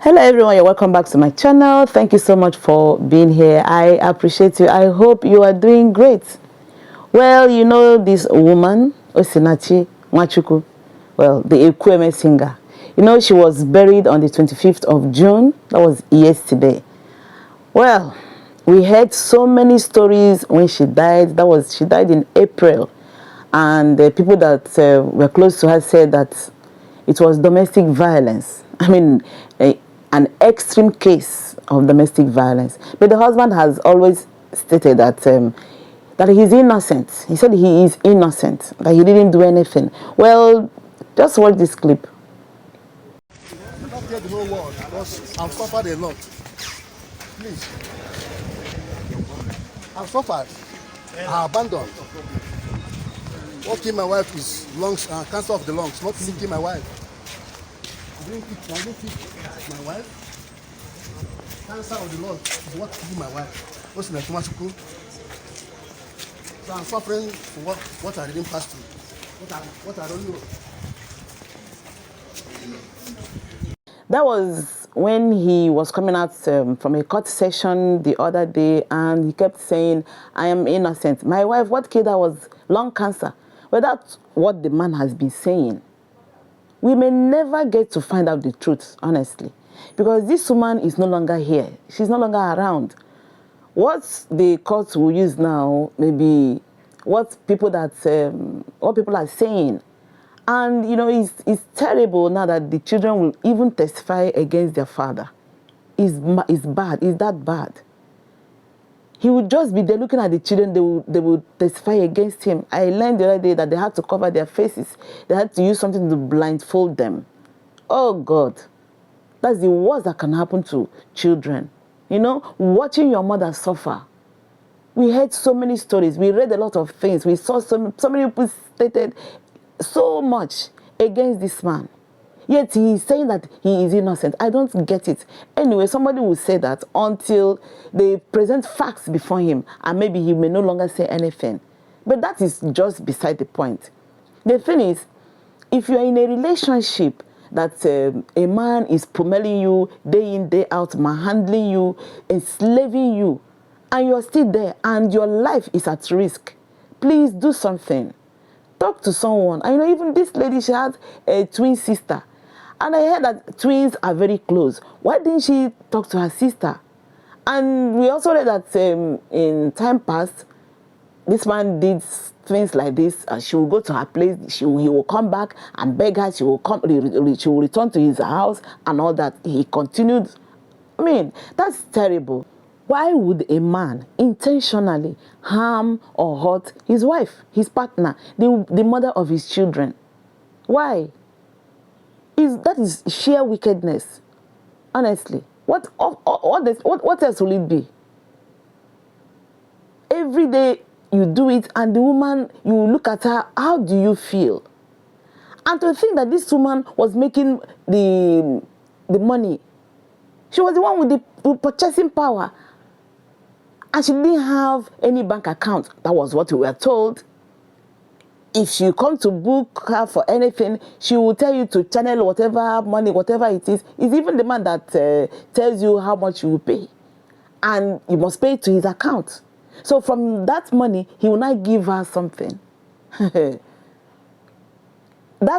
Hello everyone, you're welcome back to my channel. Thank you so much for being here. I appreciate you. I hope you are doing great. Well, you know this woman, Osinachi Nwachukwu, well, the Ekwueme singer. You know, she was buried on the 25th of June. That was yesterday. Well, we heard so many stories when she died. She died in April. And the people that were close to her said that it was domestic violence. I mean, an extreme case of domestic violence. But the husband has always stated that that he's innocent. He said he is innocent, that he didn't do anything. Well, just watch this clip. I don't get the whole world because I've suffered a lot. Please. I've suffered. I abandoned. What killed my wife is lungs, cancer of the lungs, not killing my wife. I didn't kill my wife. Cancer of the lungs is what killed my wife. Osinachi Nwachukwu. So I'm suffering for what I didn't pass through. What I don't know. That was when he was coming out from a court session the other day, and he kept saying, I am innocent. My wife, what killed her was lung cancer. Well, that's what the man has been saying. We may never get to find out the truth, honestly, because this woman is no longer here. She's no longer around. What the courts will use now may be what people are saying. And, you know, it's terrible now that the children will even testify against their father. It's bad. It's that bad. He would just be there looking at the children. They would testify against him. I learned the other day that they had to cover their faces. They had to use something to blindfold them. Oh, God. That's the worst that can happen to children. You know, watching your mother suffer. We heard so many stories. We read a lot of things. We saw so many people stated so much against this man. Yet he is saying that he is innocent. I don't get it. Anyway, somebody will say that until they present facts before him, and maybe he may no longer say anything. But that is just beside the point. The thing is, if you are in a relationship that a man is pummeling you day in, day out, manhandling you, enslaving you, and you're still there and your life is at risk, please do something. Talk to someone. I know even this lady, she has a twin sister. And I heard that twins are very close. Why didn't she talk to her sister? And we also read that in time past, this man did things like this. She will go to her place. He will come back and beg her. She will return to his house and all that. He continued. I mean, that's terrible. Why would a man intentionally harm or hurt his wife, his partner, the mother of his children? Why? That is sheer wickedness. Honestly, what else will it be? Every day you do it, and the woman, you look at her, how do you feel? And to think that this woman was making the money. She was the one with the purchasing power. And she didn't have any bank account. That was what we were told. If you come to book her for anything, she will tell you to channel whatever money, whatever it is. It's even the man that tells you how much you will pay. And you must pay it to his account. So from that money, he will not give her something. That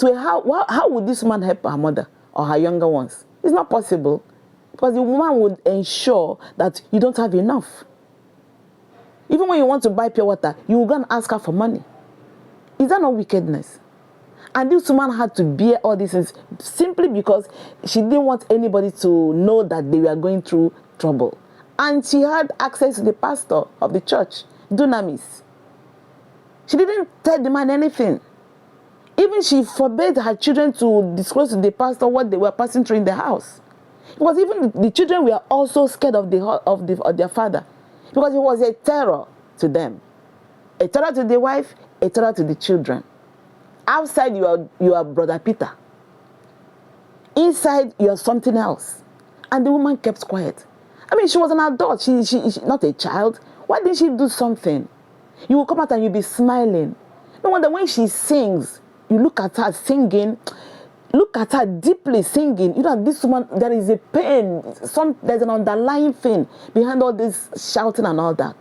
way, how would this woman help her mother or her younger ones? It's not possible. Because the woman would ensure that you don't have enough. Even when you want to buy pure water, you will go and ask her for money. Is that not wickedness? And this woman had to bear all these things simply because she didn't want anybody to know that they were going through trouble. And she had access to the pastor of the church, Dunamis. She didn't tell the man anything. Even she forbade her children to disclose to the pastor what they were passing through in the house. Because even the children were also scared of their father. Because he was a terror to them. A terror to the wife, a terror to the children. Outside, you are Brother Peter. Inside, you are something else. And the woman kept quiet. I mean, she was an adult. She not a child. Why didn't she do something? You will come out and you'll be smiling. No wonder when she sings, you look at her singing, look at her deeply singing. You know, this woman, there is a pain. There's an underlying thing behind all this shouting and all that.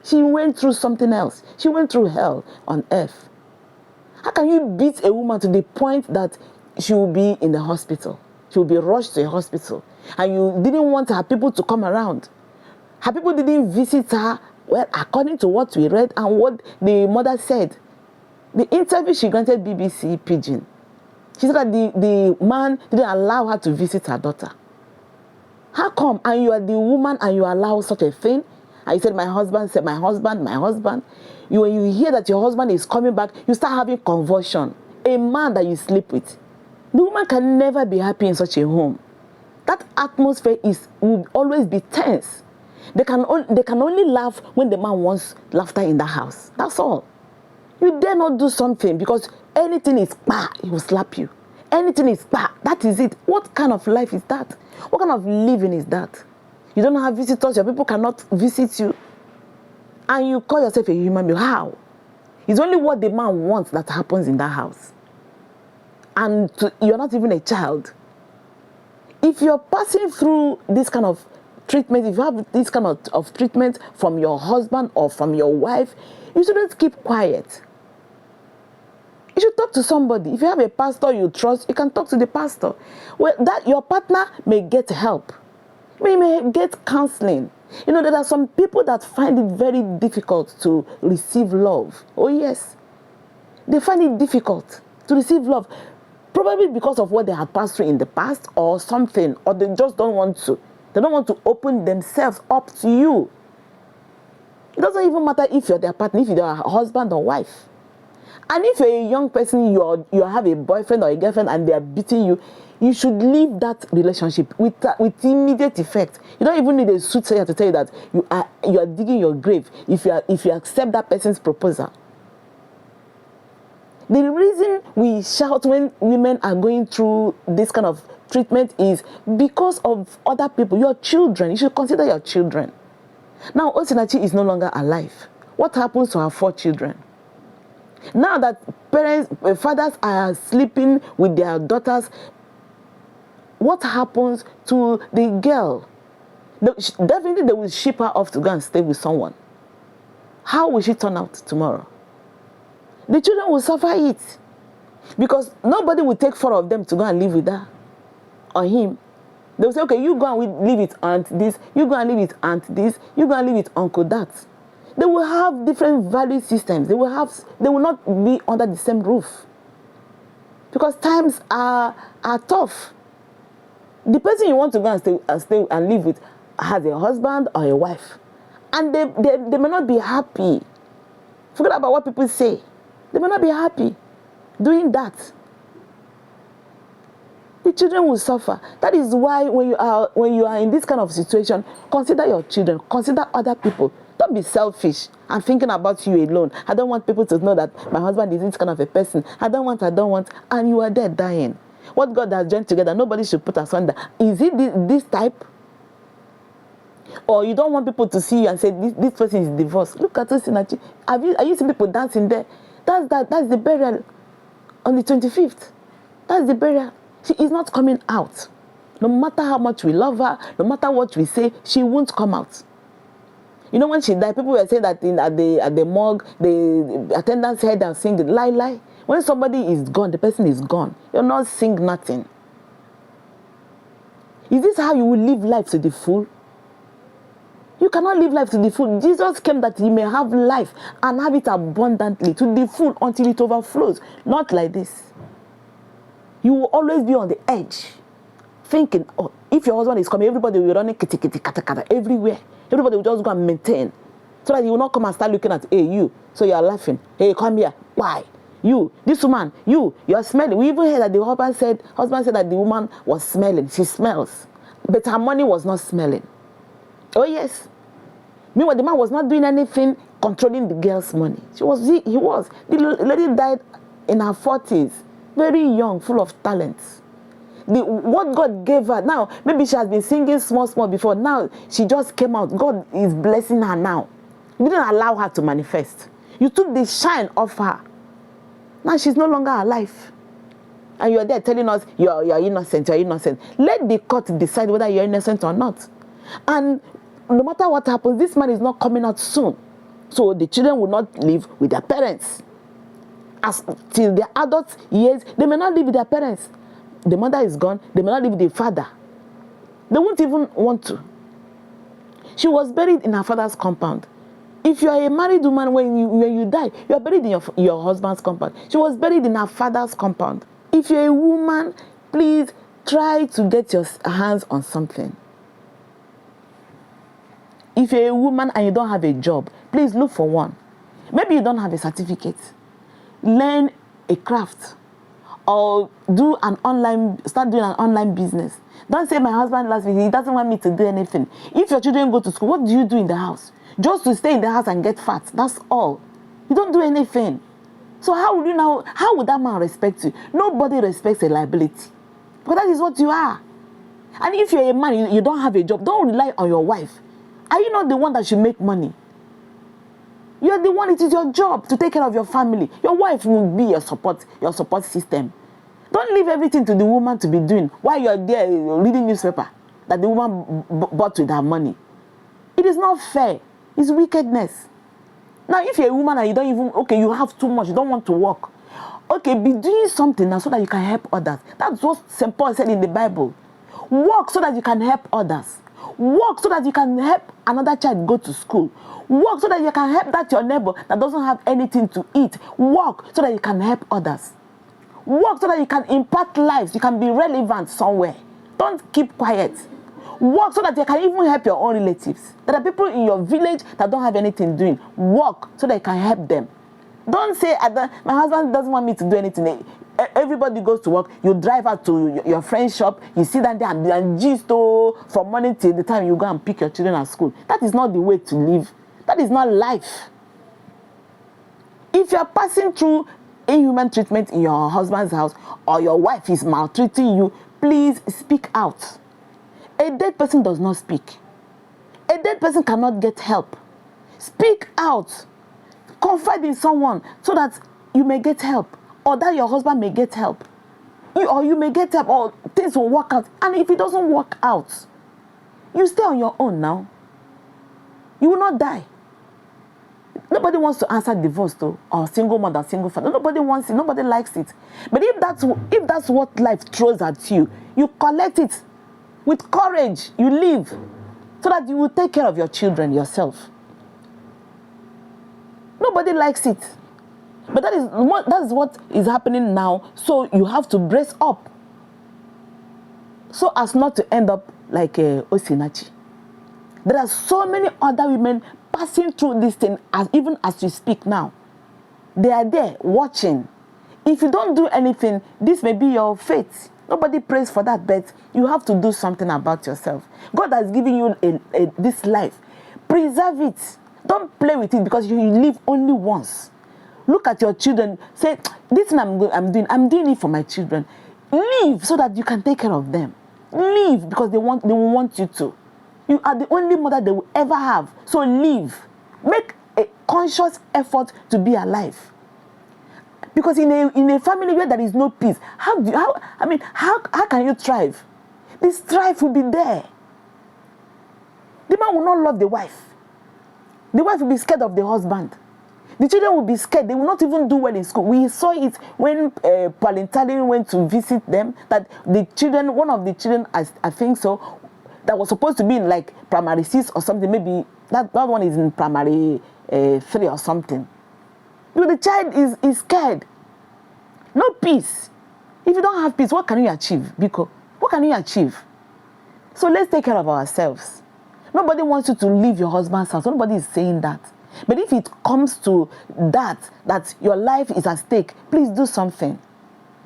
She went through something else. She went through hell on earth. How can you beat a woman to the point that she will be in the hospital? She will be rushed to a hospital. And you didn't want her people to come around. Her people didn't visit her. Well, according to what we read and what the mother said, the interview she granted BBC Pidgin, she said that the man didn't allow her to visit her daughter. How come? And you are the woman and you allow such a thing? And you said, my husband said, my husband, my husband. When you hear that your husband is coming back, you start having convulsion. A man that you sleep with. The woman can never be happy in such a home. That atmosphere will always be tense. They can only laugh when the man wants laughter in the house. That's all. You dare not do something because anything is bah, he will slap you. Anything is bah, that is it. What kind of life is that? What kind of living is that? You don't have visitors, your people cannot visit you. And you call yourself a human being. How? It's only what the man wants that happens in that house. And you're not even a child. If you're passing through this kind of treatment, if you have this kind of treatment from your husband or from your wife, you shouldn't keep quiet. You should talk to somebody. If you have a pastor you trust, you can talk to the pastor. Well, that your partner may get help. You may get counseling. You know, there are some people that find it very difficult to receive love. Oh yes. They find it difficult to receive love. Probably because of what they had passed through in the past or something. Or they just don't want to. They don't want to open themselves up to you. It doesn't even matter if you're their partner, if you're a husband or wife. And if you're a young person, you have a boyfriend or a girlfriend and they are beating you, you should leave that relationship with immediate effect. You don't even need a soothsayer to tell you that you are digging your grave if you accept that person's proposal. The reason we shout when women are going through this kind of treatment is because of other people, your children. You should consider your children. Now, Osinachi is no longer alive. What happens to her 4 children? Now that fathers are sleeping with their daughters, what happens to the girl? Definitely they will ship her off to go and stay with someone. How will she turn out tomorrow? The children will suffer it. Because nobody will take 4 of them to go and live with her or him. They will say, okay, you go and live with aunt this, you go and live with aunt this, you go and live with uncle that. They will have different value systems. They will not be under the same roof. Because times are tough. The person you want to go and stay and live with has a husband or a wife. And they may not be happy. Forget about what people say. They may not be happy doing that. The children will suffer. That is why when you are in this kind of situation, consider your children, consider other people. Don't be selfish and thinking about you alone. I don't want people to know that my husband is this kind of a person. I don't want, and you are there dying. What God has joined together, nobody should put asunder. Is it this type? Or you don't want people to see you and say, this person is divorced. Look at Osinachi. Are you seeing people dancing there? That's the burial on the 25th. That's the burial. She is not coming out. No matter how much we love her, no matter what we say, she won't come out. You know, when she died, people were saying that at the morgue, the attendants heard them singing, lie. When somebody is gone, the person is gone. You're not sing nothing. Is this how you will live life to the full? You cannot live life to the full. Jesus came that you may have life and have it abundantly to the full until it overflows. Not like this. You will always be on the edge, thinking, oh, if your husband is coming, everybody will be running kitty, kata, kata, everywhere. Everybody will just go and maintain. So that he will not come and start looking at, hey, you. So you are laughing. Hey, come here. Why? You, this woman, you are smelling. We even heard that the husband said that the woman was smelling. She smells. But her money was not smelling. Oh, yes. Meanwhile, the man was not doing anything controlling the girl's money. He was. The lady died in her 40s. Very young, full of talents. What God gave her, now, maybe she has been singing small before. Now, she just came out. God is blessing her now. You didn't allow her to manifest. You took the shine off her. Now, she's no longer alive. And you're there telling us you're innocent, you're innocent. Let the court decide whether you're innocent or not. And no matter what happens, this man is not coming out soon. So the children will not live with their parents. As till their adult years, they may not live with their parents. The mother is gone, they may not live with the father. They won't even want to. She was buried in her father's compound. If you are a married woman, when you die, you are buried in your husband's compound. She was buried in her father's compound. If you're a woman, please try to get your hands on something. If you're a woman and you don't have a job, please look for one. Maybe you don't have a certificate. Learn a craft or start doing an online business. Don't say my husband last week, he doesn't want me to do anything. If your children go to school, what do you do in the house? Just to stay in the house and get fat. That's all. You don't do anything. So how would that man respect you? Nobody respects a liability. Because that is what you are. And if you're a man, you don't have a job, don't rely on your wife. Are you not the one that should make money? You're the one, it is your job to take care of your family. Your wife will be your support system. Don't leave everything to the woman to be doing while you're there reading newspaper that the woman bought with her money. It is not fair. It's wickedness. Now, if you're a woman and you don't even, you have too much, you don't want to work. Okay, be doing something now so that you can help others. That's what St. Paul said in the Bible. Work so that you can help others. Work so that you can help another child go to school. Work so that you can help that your neighbor that doesn't have anything to eat. Work so that you can help others. Work so that you can impact lives. You can be relevant somewhere. Don't keep quiet. Work so that you can even help your own relatives. There are people in your village that don't have anything doing. Work so that you can help them. Don't say, my husband doesn't want me to do anything. Everybody goes to work. You drive out to your friend's shop. You sit down there and gist from morning till the time you go and pick your children at school. That is not the way to live. That is not life. If you are passing through inhuman treatment in your husband's house or your wife is maltreating you, please speak out. A dead person does not speak. A dead person cannot get help. Speak out. Confide in someone so that you may get help, or that your husband may get help. Or you may get help, or things will work out. And if it doesn't work out, you stay on your own now. You will not die. Nobody wants to answer divorce though, or single mother, single father. Nobody wants it. Nobody likes it. But if that's what life throws at you, you collect it with courage. You live so that you will take care of your children yourself. Nobody likes it. But that is what is happening now. So you have to brace up so as not to end up like Osinachi. There are so many other women passing through this thing even as we speak now. They are there watching. If you don't do anything, this may be your fate. Nobody prays for that, but you have to do something about yourself. God has given you this life. Preserve it. Don't play with it because you live only once. Look at your children. Say, this thing I'm doing it for my children. Live so that you can take care of them. Live because they will want you to. You are the only mother they will ever have. So live. Make a conscious effort to be alive. Because in a family where there is no peace, how can you thrive? The strife will be there. The man will not love the wife. The wife will be scared of the husband. The children will be scared. They will not even do well in school. We saw it when Palintali went to visit them, that one of the children, I think so, that was supposed to be in like primary 6 or something, maybe that one is in primary 3 or something. But the child is scared. No peace. If you don't have peace, what can you achieve, Biko? What can you achieve? So let's take care of ourselves. Nobody wants you to leave your husband's house. Nobody is saying that. But if it comes to that your life is at stake, please do something.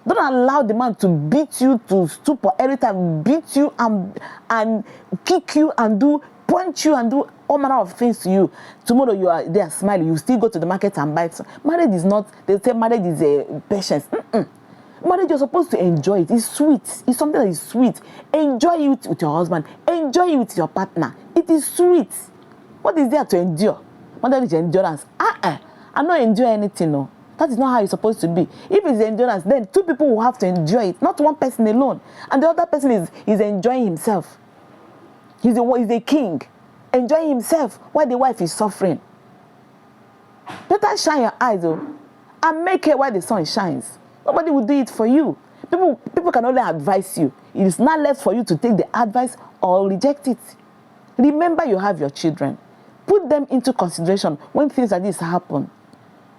Don't allow the man to beat you, to stoop or every time beat you and kick you and punch you and do all manner of things to you. Tomorrow you are there smiling, you still go to the market and buy some. Marriage is not, they say marriage is a patience. Marriage, you're supposed to enjoy it. It's sweet. It's something that is sweet. Enjoy it with your husband. Enjoy it with your partner. It is sweet. What is there to endure? What is endurance? I'm not enjoying anything, no. That is not how it's supposed to be. If it's endurance, then two people will have to enjoy it, not one person alone. And the other person is enjoying himself. He's a king, enjoying himself while the wife is suffering. Better shine your eyes, and make it while the sun shines. Nobody will do it for you. People can only advise you. It is not left for you to take the advice or reject it. Remember, you have your children. Put them into consideration when things like this happen,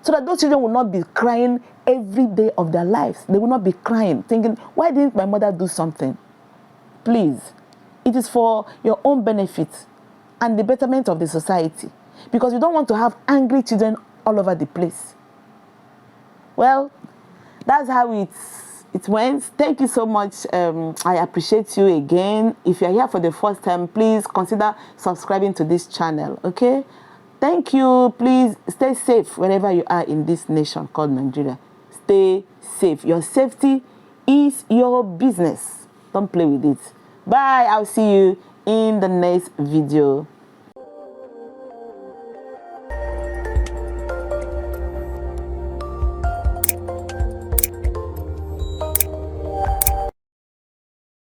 so that those children will not be crying every day of their lives. They will not be crying, thinking, why didn't my mother do something? Please, it is for your own benefit and the betterment of the society, because you don't want to have angry children all over the place. Well, that's how it went. Thank you so much. I appreciate you again. If you're here for the first time, please consider subscribing to this channel, okay? Thank you. Please stay safe wherever you are in this nation called Nigeria. Stay safe. Your safety is your business. Don't play with it. Bye. I'll see you in the next video.